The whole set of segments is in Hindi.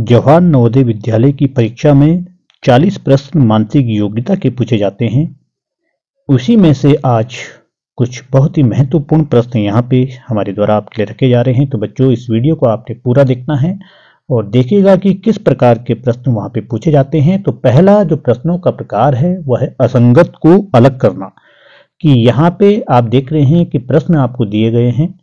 जवाहर नवोदय विद्यालय की परीक्षा में 40 प्रश्न मानसिक योग्यता के पूछे जाते हैं। उसी में से आज कुछ बहुत ही महत्वपूर्ण प्रश्न यहाँ पे हमारे द्वारा आपके लिए रखे जा रहे हैं। तो बच्चों, इस वीडियो को आपने पूरा देखना है और देखिएगा कि किस प्रकार के प्रश्न वहाँ पे पूछे जाते हैं। तो पहला जो प्रश्नों का प्रकार है वह है असंगत को अलग करना। कि यहाँ पे आप देख रहे हैं कि प्रश्न आपको दिए गए हैं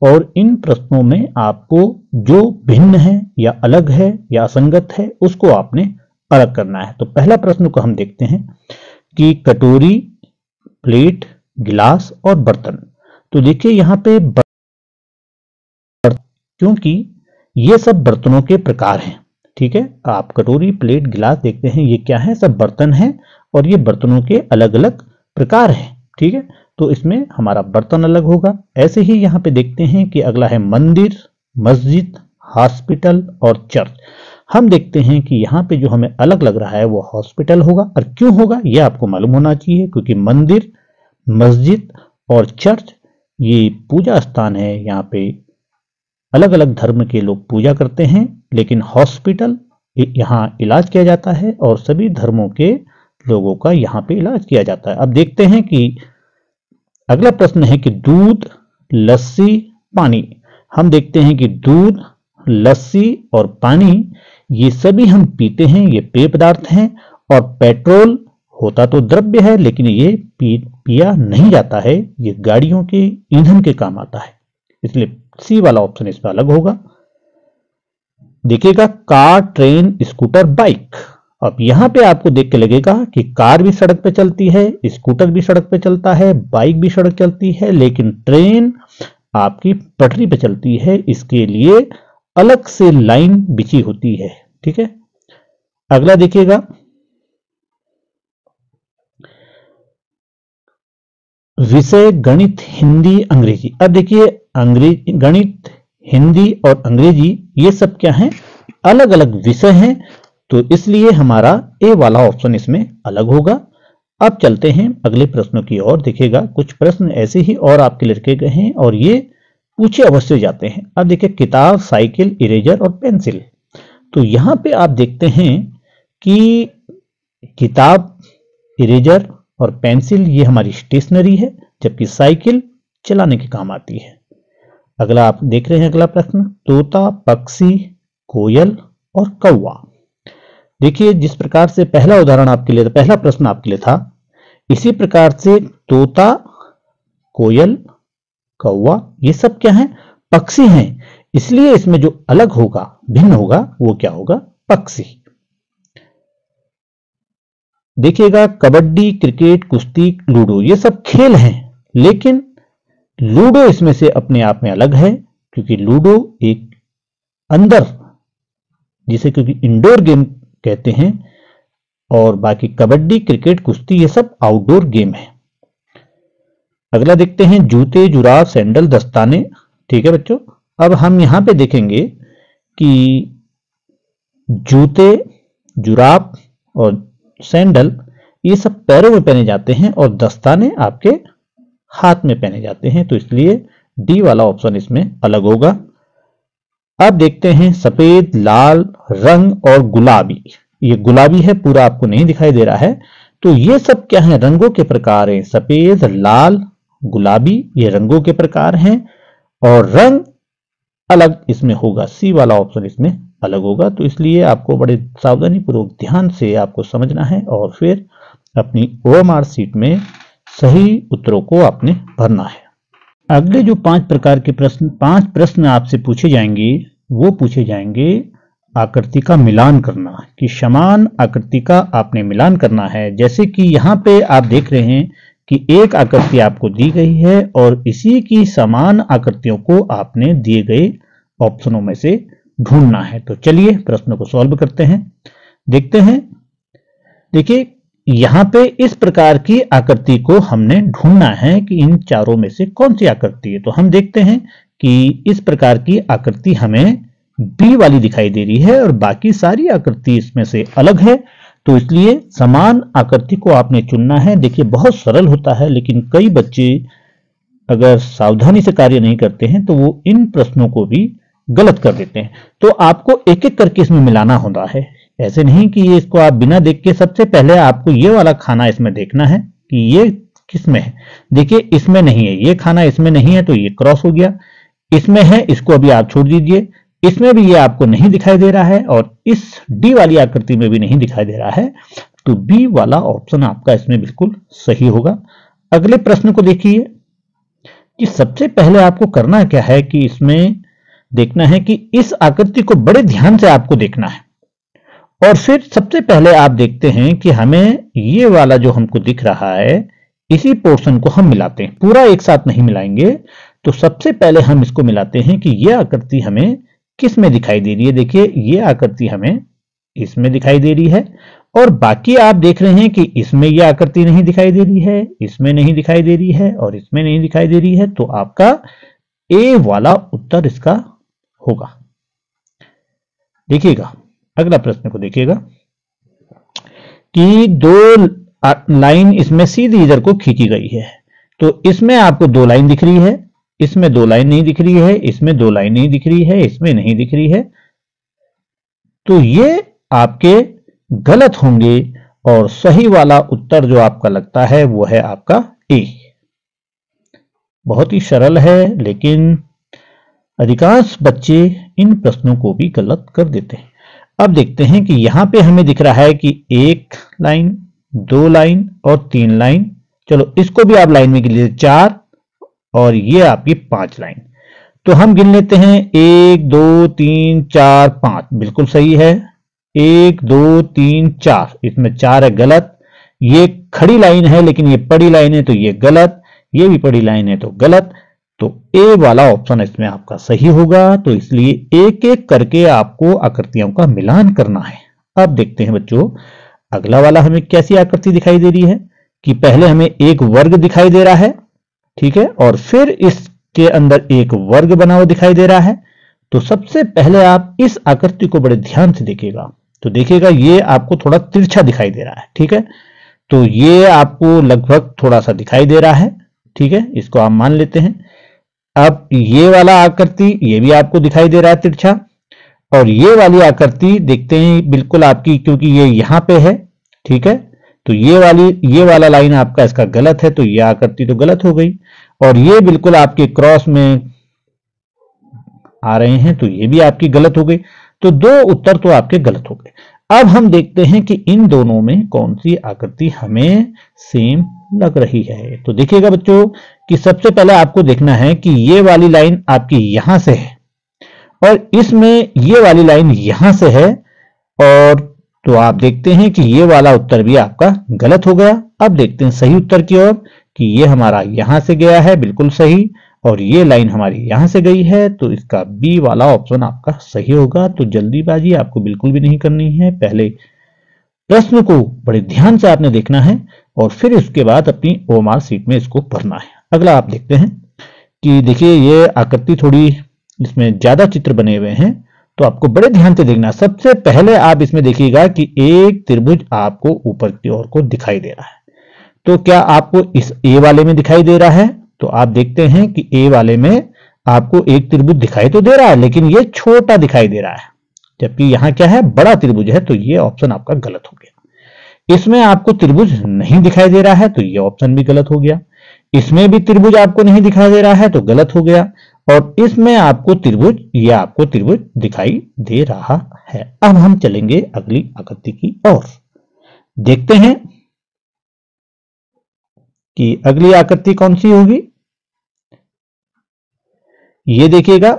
और इन प्रश्नों में आपको जो भिन्न है या अलग है या असंगत है उसको आपने अलग करना है। तो पहला प्रश्न को हम देखते हैं कि कटोरी, प्लेट, गिलास और बर्तन। तो देखिए यहाँ पे क्योंकि ये सब बर्तनों के प्रकार हैं, ठीक है। आप कटोरी, प्लेट, गिलास देखते हैं, ये क्या है, सब बर्तन हैं और ये बर्तनों के अलग अलग प्रकार हैं, ठीक है। तो इसमें हमारा बर्तन अलग होगा। ऐसे ही यहाँ पे देखते हैं कि अगला है मंदिर, मस्जिद, हॉस्पिटल और चर्च। हम देखते हैं कि यहाँ पे जो हमें अलग लग रहा है वो हॉस्पिटल होगा। और क्यों होगा ये आपको मालूम होना चाहिए, क्योंकि मंदिर, मस्जिद और चर्च ये पूजा स्थान है। यहाँ पे अलग अलग धर्म के लोग पूजा करते हैं, लेकिन हॉस्पिटल यहाँ इलाज किया जाता है और सभी धर्मों के लोगों का यहाँ पे इलाज किया जाता है। अब देखते हैं कि अगला प्रश्न है कि दूध, लस्सी, पानी। हम देखते हैं कि दूध, लस्सी और पानी ये सभी हम पीते हैं, ये पेय पदार्थ हैं। और पेट्रोल होता तो द्रव्य है, लेकिन ये पिया नहीं जाता है, ये गाड़ियों के ईंधन के काम आता है। इसलिए सी वाला ऑप्शन इसमें अलग होगा। देखिएगा कार, ट्रेन, स्कूटर, बाइक। अब यहां पे आपको देख के लगेगा कि कार भी सड़क पे चलती है, स्कूटर भी सड़क पे चलता है, बाइक भी सड़क चलती है, लेकिन ट्रेन आपकी पटरी पे चलती है। इसके लिए अलग से लाइन बिछी होती है, ठीक है। अगला देखिएगा विषय गणित, हिंदी, अंग्रेजी। अब देखिए गणित, हिंदी और अंग्रेजी ये सब क्या है, अलग अलग विषय हैं। तो इसलिए हमारा ए वाला ऑप्शन इसमें अलग होगा। अब चलते हैं अगले प्रश्नों की ओर। देखिएगा कुछ प्रश्न ऐसे ही और आपके लिए रखे गए हैं और ये पूछे अवश्य जाते हैं। अब देखिए किताब, साइकिल, इरेजर और पेंसिल। तो यहां पे आप देखते हैं कि किताब, इरेजर और पेंसिल ये हमारी स्टेशनरी है, जबकि साइकिल चलाने के काम आती है। अगला आप देख रहे हैं अगला प्रश्न, तोता, पक्षी, कोयल और कौवा। देखिए जिस प्रकार से पहला उदाहरण आपके लिए, पहला प्रश्न आपके लिए था, इसी प्रकार से तोता, कोयल, कौवा ये सब क्या है, पक्षी हैं। इसलिए इसमें जो अलग होगा, भिन्न होगा, वो क्या होगा, पक्षी। देखिएगा कबड्डी, क्रिकेट, कुश्ती, लूडो ये सब खेल हैं, लेकिन लूडो इसमें से अपने आप में अलग है, क्योंकि लूडो एक अंदर, जिसे क्योंकि इंडोर गेम कहते हैं, और बाकी कबड्डी, क्रिकेट, कुश्ती ये सब आउटडोर गेम है। अगला देखते हैं जूते, जुराब, सैंडल, दस्ताने। ठीक है बच्चों, अब हम यहां पे देखेंगे कि जूते, जुराब और सैंडल ये सब पैरों में पहने जाते हैं और दस्ताने आपके हाथ में पहने जाते हैं। तो इसलिए डी वाला ऑप्शन इसमें अलग होगा। अब देखते हैं सफेद, लाल रंग और गुलाबी। ये गुलाबी है, पूरा आपको नहीं दिखाई दे रहा है। तो ये सब क्या है, रंगों के प्रकार हैं। सफेद, लाल, गुलाबी ये रंगों के प्रकार हैं और रंग अलग इसमें होगा। सी वाला ऑप्शन इसमें अलग होगा। तो इसलिए आपको बड़े सावधानी पूर्वक ध्यान से आपको समझना है और फिर अपनी ओएमआर शीट में सही उत्तरों को आपने भरना है। अगले जो 5 प्रकार के प्रश्न, 5 प्रश्न आपसे पूछे जाएंगे, वो पूछे जाएंगे आकृति का मिलान करना, कि समान आकृति का आपने मिलान करना है। जैसे कि यहाँ पे आप देख रहे हैं कि एक आकृति आपको दी गई है और इसी की समान आकृतियों को आपने दिए गए ऑप्शनों में से ढूंढना है। तो चलिए प्रश्नों को सॉल्व करते हैं, देखते हैं। देखिए यहां पे इस प्रकार की आकृति को हमने ढूंढना है कि इन चारों में से कौन सी आकृति है। तो हम देखते हैं कि इस प्रकार की आकृति हमें बी वाली दिखाई दे रही है और बाकी सारी आकृति इसमें से अलग है। तो इसलिए समान आकृति को आपने चुनना है। देखिए बहुत सरल होता है, लेकिन कई बच्चे अगर सावधानी से कार्य नहीं करते हैं तो वो इन प्रश्नों को भी गलत कर देते हैं। तो आपको एक एक करके इसमें मिलाना होता है, ऐसे नहीं कि ये इसको आप बिना देख के, सबसे पहले आपको ये वाला खाना इसमें देखना है कि ये किसमें है। देखिए इसमें नहीं है, ये खाना इसमें नहीं है तो ये क्रॉस हो गया। इसमें है, इसको अभी आप छोड़ दीजिए। इसमें भी ये आपको नहीं दिखाई दे रहा है और इस डी वाली आकृति में भी नहीं दिखाई दे रहा है, तो बी वाला ऑप्शन आपका इसमें बिल्कुल सही होगा। अगले प्रश्न को देखिए कि सबसे पहले आपको करना क्या है कि इसमें देखना है कि इस आकृति को बड़े ध्यान से आपको देखना है और फिर सबसे पहले आप देखते हैं कि हमें ये वाला जो हमको दिख रहा है इसी पोर्शन को हम मिलाते हैं, पूरा एक साथ नहीं मिलाएंगे। तो सबसे पहले हम इसको मिलाते हैं कि यह आकृति हमें किस में दिखाई दे रही है। देखिए ये आकृति हमें इसमें दिखाई दे रही है और बाकी आप देख रहे हैं कि इसमें यह आकृति नहीं दिखाई दे रही है, इसमें नहीं दिखाई दे रही है और इसमें नहीं दिखाई दे रही है। तो आपका ए वाला उत्तर इसका होगा। देखिएगा अगला प्रश्न को देखिएगा कि दो लाइन इसमें सीधी इधर को खींची गई है। तो इसमें आपको दो लाइन दिख रही है, इसमें दो लाइन नहीं दिख रही है, इसमें दो लाइन नहीं दिख रही है, इसमें नहीं दिख रही है। तो ये आपके गलत होंगे और सही वाला उत्तर जो आपका लगता है वो है आपका ए। बहुत ही सरल है लेकिन अधिकांश बच्चे इन प्रश्नों को भी गलत कर देते हैं। अब देखते हैं कि यहां पे हमें दिख रहा है कि एक लाइन, दो लाइन और तीन लाइन। चलो इसको भी आप लाइन में गिन लीजिए, 4 और ये आपकी 5 लाइन। तो हम गिन लेते हैं 1 2 3 4 5, बिल्कुल सही है। 1 2 3 4, इसमें 4 है, गलत। ये खड़ी लाइन है लेकिन ये पड़ी लाइन है तो ये गलत, ये भी पड़ी लाइन है तो गलत। तो ए वाला ऑप्शन इसमें आपका सही होगा। तो इसलिए एक एक करके आपको आकृतियों का मिलान करना है। अब देखते हैं बच्चों अगला वाला हमें कैसी आकृति दिखाई दे रही है कि पहले हमें एक वर्ग दिखाई दे रहा है, ठीक है, और फिर इसके अंदर एक वर्ग बना हुआ दिखाई दे रहा है। तो सबसे पहले आप इस आकृति को बड़े ध्यान से देखिएगा। तो देखिएगा ये आपको थोड़ा तिरछा दिखाई दे रहा है, ठीक है। तो ये आपको लगभग थोड़ा सा दिखाई दे रहा है, ठीक है, इसको आप मान लेते हैं। अब ये वाला आकृति ये भी आपको दिखाई दे रहा है तिरछा, और ये वाली आकृति देखते हैं बिल्कुल आपकी, क्योंकि ये यहां पे है, ठीक है। तो ये वाला लाइन आपका इसका गलत है, तो ये आकृति तो गलत हो गई। और ये बिल्कुल आपके क्रॉस में आ रहे हैं तो ये भी आपकी गलत हो गई। तो दो उत्तर तो आपके गलत हो गए। अब हम देखते हैं कि इन दोनों में कौन सी आकृति हमें सेम लग रही है। तो देखिएगा बच्चों कि सबसे पहले आपको देखना है कि ये वाली लाइन आपकी यहां से है और इसमें ये वाली लाइन यहां से है, और तो आप देखते हैं कि ये वाला उत्तर भी आपका गलत हो गया। अब देखते हैं सही उत्तर की ओर कि ये हमारा यहां से गया है, बिल्कुल सही, और ये लाइन हमारी यहां से गई है। तो इसका बी वाला ऑप्शन आपका सही होगा। तो जल्दीबाजी आपको बिल्कुल भी नहीं करनी है, पहले प्रश्न को बड़े ध्यान से आपने देखना है और फिर उसके बाद अपनी ओएमआर शीट में इसको भरना है। अगला आप देखते हैं कि देखिए ये आकृति थोड़ी इसमें ज्यादा चित्र बने हुए हैं, तो आपको बड़े ध्यान से देखना। सबसे पहले आप इसमें देखिएगा कि एक त्रिभुज आपको ऊपर की ओर को दिखाई दे रहा है। तो क्या आपको इस ए वाले में दिखाई दे रहा है? तो आप देखते हैं कि ए वाले में आपको एक त्रिभुज दिखाई तो दे रहा है लेकिन ये छोटा दिखाई दे रहा है, जबकि यहां क्या है, बड़ा त्रिभुज है। तो ये ऑप्शन आपका गलत हो गया। इसमें आपको त्रिभुज नहीं दिखाई दे रहा है तो ये ऑप्शन भी गलत हो गया। इसमें भी त्रिभुज आपको नहीं दिखाई दे रहा है तो गलत हो गया। और इसमें आपको त्रिभुज, ये आपको त्रिभुज दिखाई दे रहा है। अब हम चलेंगे अगली आकृति की ओर, देखते हैं कि अगली आकृति कौन सी होगी। ये देखिएगा,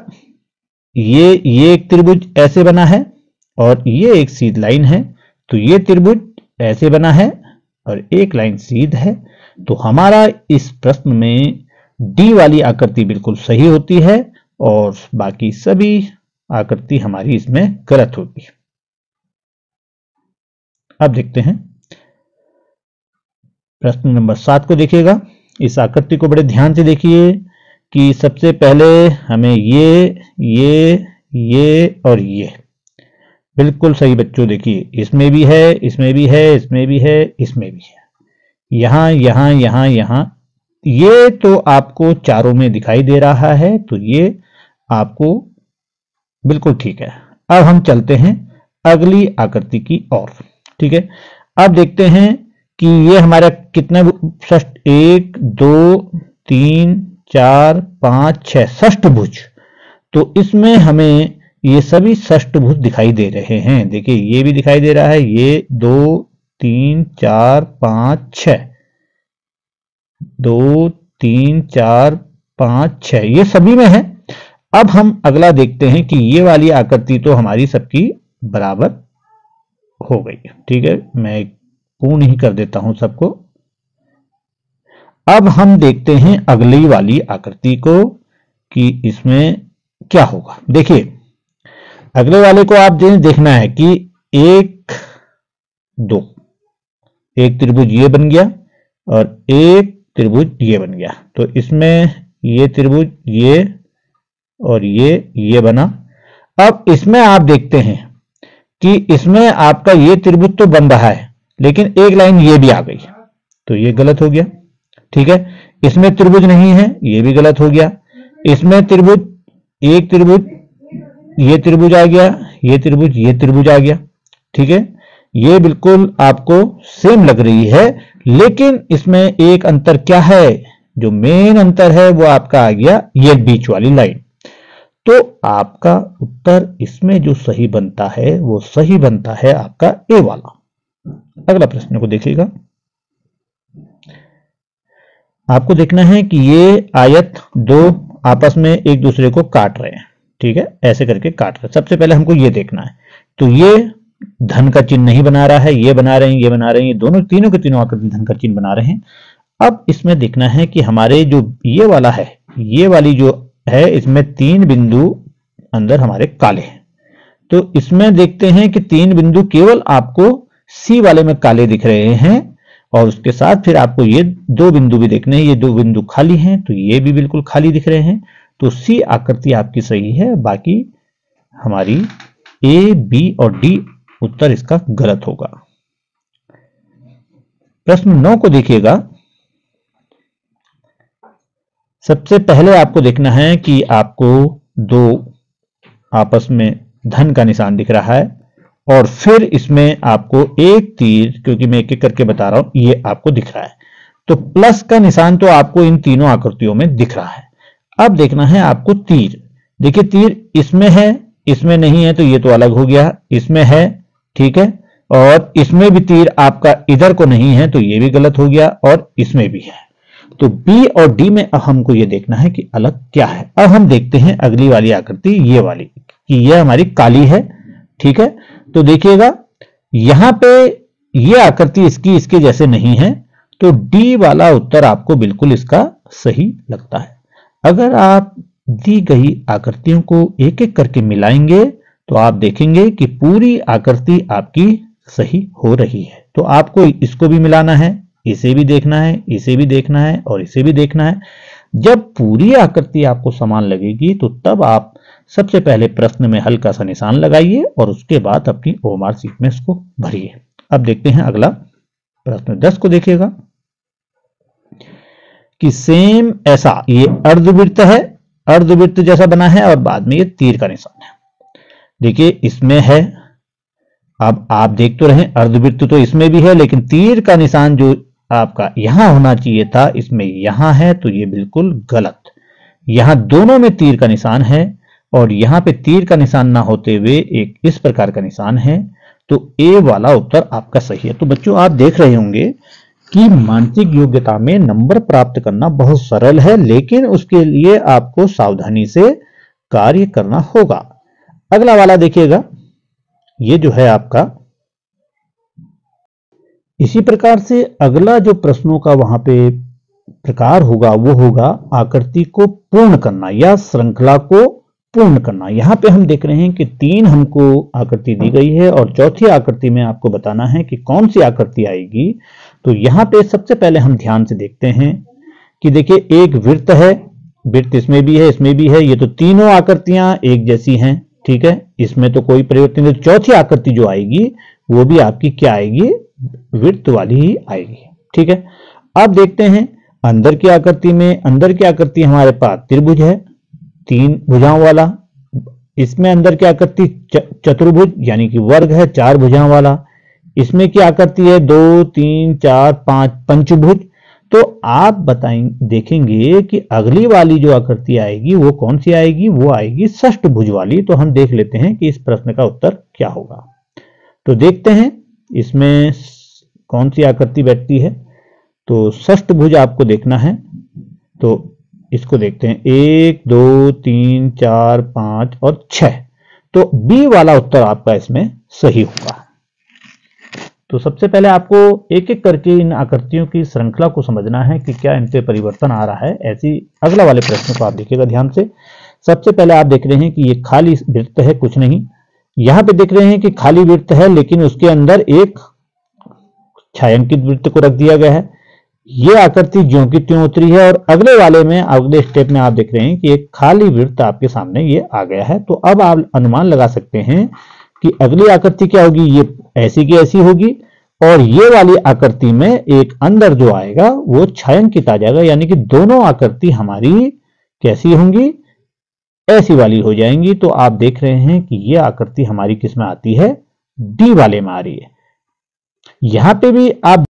ये एक त्रिभुज ऐसे बना है और ये एक सीधी लाइन है। तो ये त्रिभुज ऐसे बना है और एक लाइन सीध है। तो हमारा इस प्रश्न में डी वाली आकृति बिल्कुल सही होती है और बाकी सभी आकृति हमारी इसमें गलत होगी। अब देखते हैं प्रश्न नंबर 7 को देखिएगा। इस आकृति को बड़े ध्यान से देखिए कि सबसे पहले हमें ये और ये बिल्कुल सही बच्चों, देखिए इसमें भी है, इसमें भी है, इसमें भी है, इसमें भी है, यहां यहां यहां यहां, ये तो आपको चारों में दिखाई दे रहा है। तो ये आपको बिल्कुल ठीक है। अब हम चलते हैं अगली आकृति की ओर। ठीक है, अब देखते हैं कि ये हमारा कितना षष्ठ, 1 2 3 4 5 6 षष्ठभुज। तो इसमें हमें ये सभी षष्ठभुज दिखाई दे रहे हैं। देखिए ये भी दिखाई दे रहा है, ये 2 3 4 5 6, 2 3 4 5 6 ये सभी में है। अब हम अगला देखते हैं कि ये वाली आकृति तो हमारी सबकी बराबर हो गई। ठीक है, मैं पूर्ण ही कर देता हूं सबको। अब हम देखते हैं अगली वाली आकृति को कि इसमें क्या होगा। देखिए अगले वाले को आप देखना है कि 1 2, एक त्रिभुज ये बन गया और एक त्रिभुज ये बन गया। तो इसमें ये त्रिभुज ये और ये बना। अब इसमें आप देखते हैं कि इसमें आपका ये त्रिभुज तो बन रहा है, लेकिन एक लाइन ये भी आ गई, तो ये गलत हो गया। ठीक है, इसमें त्रिभुज नहीं है, ये भी गलत हो गया। इसमें त्रिभुज, एक त्रिभुज, ये त्रिभुज आ गया, ये त्रिभुज आ गया। ठीक है, ये बिल्कुल आपको सेम लग रही है, लेकिन इसमें एक अंतर क्या है, जो मेन अंतर है वो आपका आ गया ये बीच वाली लाइन। तो आपका उत्तर इसमें जो सही बनता है वो सही बनता है आपका ए वाला। अगला प्रश्न को देखिएगा। आपको देखना है कि ये आयत दो आपस में एक दूसरे को काट रहे हैं। ठीक है, ऐसे करके काट रहे हैं। सबसे पहले हमको ये देखना है, तो ये धन का चिन्ह नहीं बना रहा है, ये बना रहे हैं, ये बना रहे हैं, ये दोनों तीनों के तीनों आकृति धन का चिन्ह बना रहे हैं। अब इसमें देखना है कि हमारे जो ये वाला है, ये वाली जो है, इसमें 3 बिंदु अंदर हमारे काले हैं। तो इसमें देखते हैं कि 3 बिंदु केवल आपको सी वाले में काले दिख रहे हैं, और उसके साथ फिर आपको ये 2 बिंदु भी देखने हैं। ये 2 बिंदु खाली हैं, तो ये भी बिल्कुल खाली दिख रहे हैं। तो सी आकृति आपकी सही है, बाकी हमारी ए, बी और डी उत्तर इसका गलत होगा। प्रश्न 9 को देखिएगा। सबसे पहले आपको देखना है कि आपको 2 आपस में धन का निशान दिख रहा है, और फिर इसमें आपको एक तीर, क्योंकि मैं एक एक करके बता रहा हूं, ये आपको दिख रहा है। तो प्लस का निशान तो आपको इन तीनों आकृतियों में दिख रहा है। अब देखना है आपको तीर। देखिए तीर इसमें है, इसमें नहीं है, तो ये तो अलग हो गया। इसमें है, ठीक है, और इसमें भी तीर आपका इधर को नहीं है, तो ये भी गलत हो गया, और इसमें भी है। तो बी और डी में अब हमको ये देखना है कि अलग क्या है। अब हम देखते हैं अगली वाली आकृति, ये वाली, कि ये हमारी काली है। ठीक है, तो देखिएगा यहां पे ये आकृति इसके जैसे नहीं है, तो डी वाला उत्तर आपको बिल्कुल इसका सही लगता है। अगर आप दी गई आकृतियों को एक एक करके मिलाएंगे तो आप देखेंगे कि पूरी आकृति आपकी सही हो रही है। तो आपको इसको भी मिलाना है, इसे भी देखना है, इसे भी देखना है, और इसे भी देखना है। जब पूरी आकृति आपको समान लगेगी तो तब आप सबसे पहले प्रश्न में हल्का सा निशान लगाइए, और उसके बाद अपनी ओएमआर शीट में इसको भरिए। अब देखते हैं अगला प्रश्न 10 को देखिएगा कि सेम ऐसा ये अर्धवृत्त है, अर्धवृत्त जैसा बना है, और बाद में ये तीर का निशान है। देखिए इसमें है, अब आप देख तो रहे अर्धवृत्त तो इसमें भी है, लेकिन तीर का निशान जो आपका यहां होना चाहिए था, इसमें यहां है, तो ये बिल्कुल गलत। यहां दोनों में तीर का निशान है, और यहां पे तीर का निशान ना होते हुए एक इस प्रकार का निशान है। तो ए वाला उत्तर आपका सही है। तो बच्चों आप देख रहे होंगे कि मानसिक योग्यता में नंबर प्राप्त करना बहुत सरल है, लेकिन उसके लिए आपको सावधानी से कार्य करना होगा। अगला वाला देखिएगा, ये जो है आपका, इसी प्रकार से अगला जो प्रश्नों का वहां पे प्रकार होगा वो होगा आकृति को पूर्ण करना या श्रृंखला को पूर्ण करना। यहां पे हम देख रहे हैं कि 3 हमको आकृति दी गई है, और चौथी आकृति में आपको बताना है कि कौन सी आकृति आएगी। तो यहां पे सबसे पहले हम ध्यान से देखते हैं कि देखिए एक वृत्त है, वृत्त इसमें भी है, इसमें भी है, ये तो तीनों आकृतियां एक जैसी हैं। ठीक है, इसमें तो कोई परिवर्तन नहीं। चौथी आकृति जो आएगी वो भी आपकी क्या आएगी, वृत्त वाली ही आएगी। ठीक है, अब देखते हैं अंदर की आकृति में। अंदर की आकृति हमारे पास त्रिभुज है, 3 भुजाओं वाला, इसमें अंदर की आकृति चतुर्भुज यानी कि वर्ग है, 4 भुजाओं वाला। इसमें की आकृति है 2 3 4 5 पंचभुज। तो आप बताएंगे, देखेंगे कि अगली वाली जो आकृति आएगी वो कौन सी आएगी, वो आएगी षष्ठभुज वाली। तो हम देख लेते हैं कि इस प्रश्न का उत्तर क्या होगा। तो देखते हैं इसमें कौन सी आकृति बैठती है। तो षष्ठभुज आपको देखना है, तो इसको देखते हैं 1 2 3 4 5 और 6। तो बी वाला उत्तर आपका इसमें सही होगा। तो सबसे पहले आपको एक एक करके इन आकृतियों की श्रृंखला को समझना है कि क्या इन पे परिवर्तन आ रहा है। ऐसी अगला वाले प्रश्न को आप देखिएगा ध्यान से। सबसे पहले आप देख रहे हैं कि ये खाली वृत्त है, कुछ नहीं। यहां पे देख रहे हैं कि खाली वृत्त है लेकिन उसके अंदर एक छायांकित वृत्त को रख दिया गया है। ये आकृति ज्यों की त्यों उतरी है। और अगले वाले में, अगले स्टेप में आप देख रहे हैं कि एक खाली वृत्त आपके सामने ये आ गया है। तो अब आप अनुमान लगा सकते हैं कि अगली आकृति क्या होगी, ये ऐसी की ऐसी होगी और ये वाली आकृति में एक अंदर जो आएगा वो छायांकित आ जाएगा, यानी कि दोनों आकृति हमारी कैसी होंगी, ऐसी वाली हो जाएंगी। तो आप देख रहे हैं कि ये आकृति हमारी किस में आती है, डी वाले में आ रही है। यहां पे भी आप